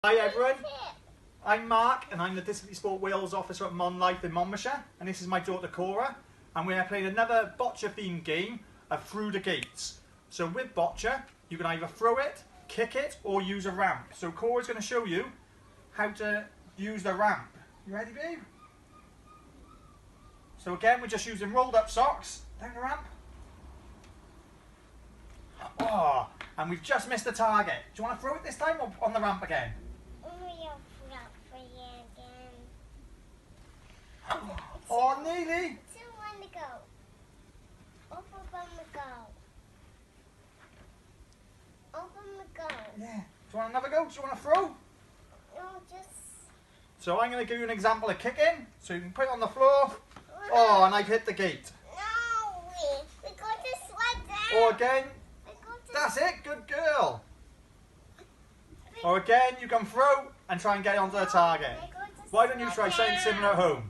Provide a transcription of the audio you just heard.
Hi everyone, I'm Mark and I'm the Disability Sport Wales officer at Monlife in Monmouthshire, and this is my daughter Cora, and we are playing another Boccia themed game of Through the Gates. So with Boccia, you can either throw it, kick it or use a ramp. So Cora's going to show you how to use the ramp. You ready, babe? So again, we're just using rolled up socks down the ramp. Oh, and we've just missed the target. Do you want to throw it this time or on the ramp again? Oh, nearly. Yeah. Do you want another go? Do you want to throw? No, just... So I'm going to give you an example of kicking. So you can put it on the floor. Oh, and I've hit the gate. No, we got to slide down. Or again. That's it. Good girl. Or again, you can throw and try and get onto the target. Why don't you try something similar at home?